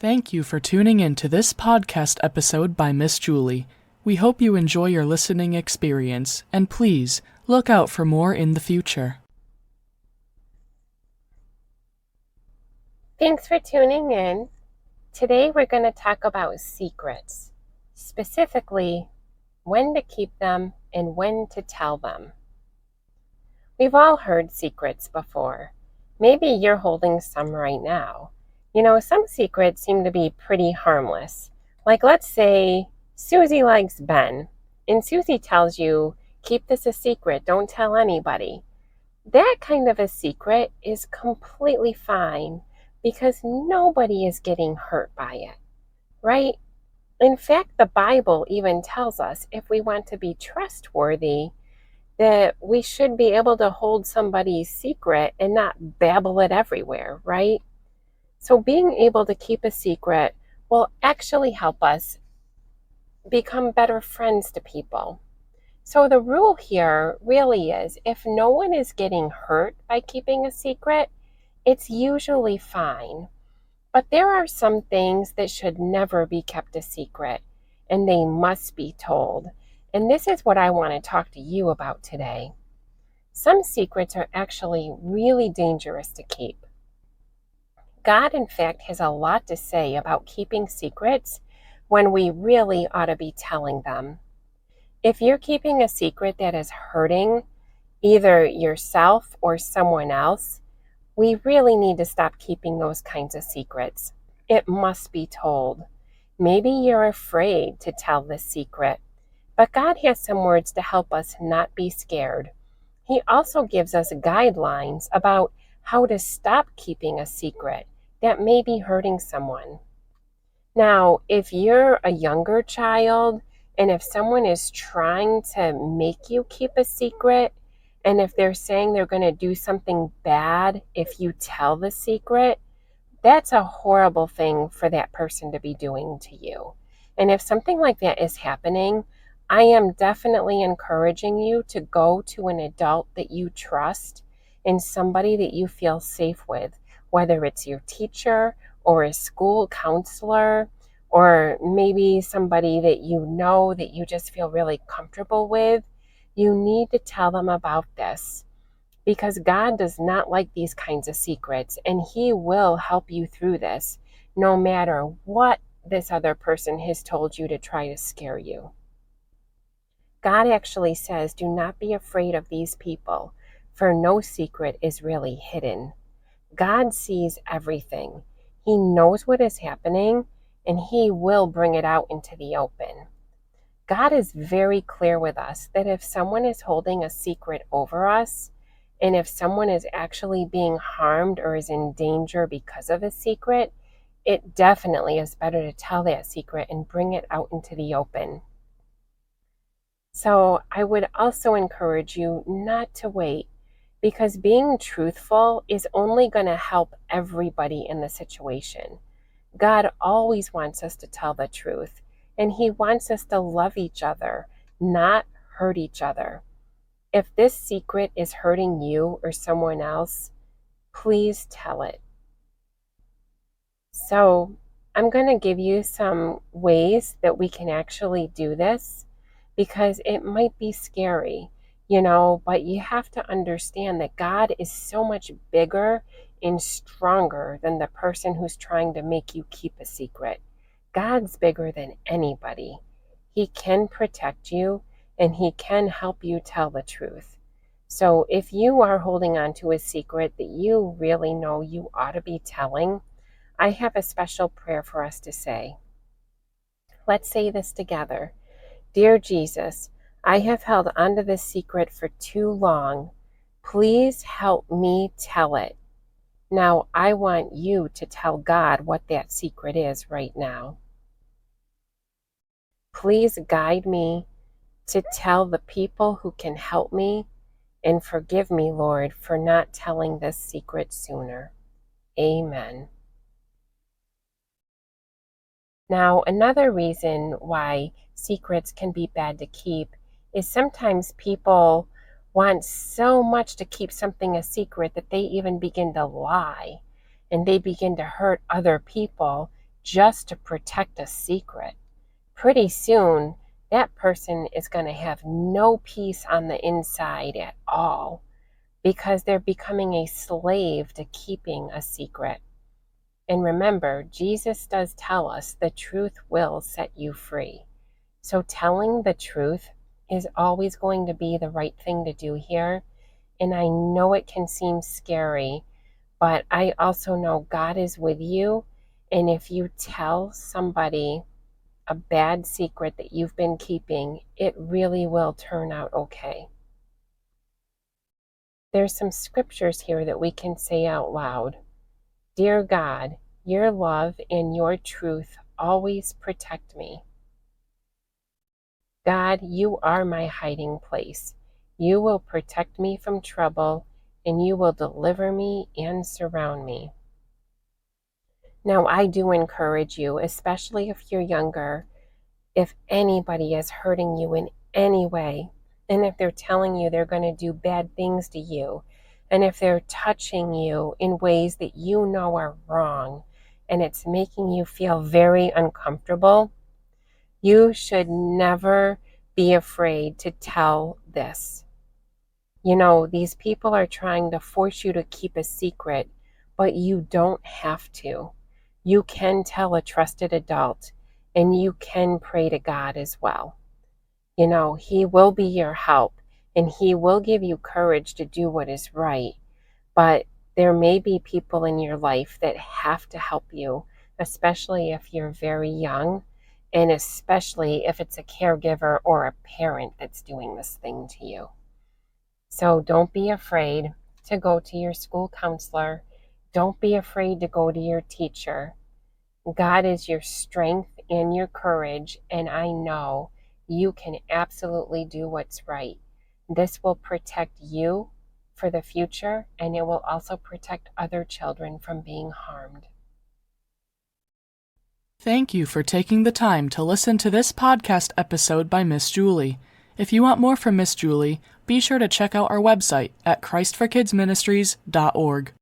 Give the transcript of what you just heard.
Thank you for tuning in to this podcast episode by Miss Julie. We hope you enjoy your listening experience, and please look out for more in the future. Thanks for tuning in. Today we're going to talk about secrets, specifically when to keep them and when to tell them. We've all heard secrets before. Maybe you're holding some right now. Some secrets seem to be pretty harmless. Like, let's say Susie likes Ben, and Susie tells you, keep this a secret, don't tell anybody. That kind of a secret is completely fine because nobody is getting hurt by it, right? In fact, the Bible even tells us if we want to be trustworthy, that we should be able to hold somebody's secret and not babble it everywhere, right? So being able to keep a secret will actually help us become better friends to people. So the rule here really is if no one is getting hurt by keeping a secret, it's usually fine. But there are some things that should never be kept a secret, and they must be told. And this is what I want to talk to you about today. Some secrets are actually really dangerous to keep. God, in fact, has a lot to say about keeping secrets when we really ought to be telling them. If you're keeping a secret that is hurting either yourself or someone else, we really need to stop keeping those kinds of secrets. It must be told. Maybe you're afraid to tell this secret, but God has some words to help us not be scared. He also gives us guidelines about how to stop keeping a secret that may be hurting someone. Now, if you're a younger child, and if someone is trying to make you keep a secret, and if they're saying they're going to do something bad if you tell the secret, that's a horrible thing for that person to be doing to you. And if something like that is happening, I am definitely encouraging you to go to an adult that you trust and somebody that you feel safe with, whether it's your teacher or a school counselor, or maybe somebody that you know that you just feel really comfortable with. You need to tell them about this because God does not like these kinds of secrets, and He will help you through this no matter what this other person has told you to try to scare you. God actually says, do not be afraid of these people, for no secret is really hidden. God sees everything. He knows what is happening, and He will bring it out into the open. God is very clear with us that if someone is holding a secret over us, and if someone is actually being harmed or is in danger because of a secret, it definitely is better to tell that secret and bring it out into the open. So I would also encourage you not to wait, because being truthful is only going to help everybody in the situation. God always wants us to tell the truth, and He wants us to love each other, not hurt each other. If this secret is hurting you or someone else, please tell it. So I'm going to give you some ways that we can actually do this, because it might be scary, but you have to understand that God is so much bigger and stronger than the person who's trying to make you keep a secret. God's bigger than anybody. He can protect you, and He can help you tell the truth. So if you are holding on to a secret that you really know you ought to be telling, I have a special prayer for us to say. Let's say this together. Dear Jesus, I have held onto this secret for too long. Please help me tell it. Now I want you to tell God what that secret is right now. Please guide me to tell the people who can help me, and forgive me, Lord, for not telling this secret sooner. Amen. Now, another reason why secrets can be bad to keep is sometimes people want so much to keep something a secret that they even begin to lie, and they begin to hurt other people just to protect a secret, pretty soon that person is going to have no peace on the inside at all because they're becoming a slave to keeping a secret. And remember, Jesus does tell us the truth will set you free. So telling the truth is always going to be the right thing to do here. And I know it can seem scary, but I also know God is with you. And if you tell somebody a bad secret that you've been keeping, it really will turn out okay. There's some scriptures here that we can say out loud. Dear God, your love and your truth always protect me. God, you are my hiding place. You will protect me from trouble, and you will deliver me and surround me. Now, I do encourage you, especially if you're younger, if anybody is hurting you in any way, and if they're telling you they're going to do bad things to you, and if they're touching you in ways that you know are wrong, and it's making you feel very uncomfortable, you should never be afraid to tell this. You know, these people are trying to force you to keep a secret, but you don't have to. You can tell a trusted adult, and you can pray to God as well. You know, He will be your help, and He will give you courage to do what is right. But there may be people in your life that have to help you, especially if you're very young, and especially if it's a caregiver or a parent that's doing this thing to you. So don't be afraid to go to your school counselor. Don't be afraid to go to your teacher. God is your strength and your courage, and I know you can absolutely do what's right. This will protect you for the future, and it will also protect other children from being harmed. Thank you for taking the time to listen to this podcast episode by Miss Julie. If you want more from Miss Julie, be sure to check out our website at christforkidsministries.org.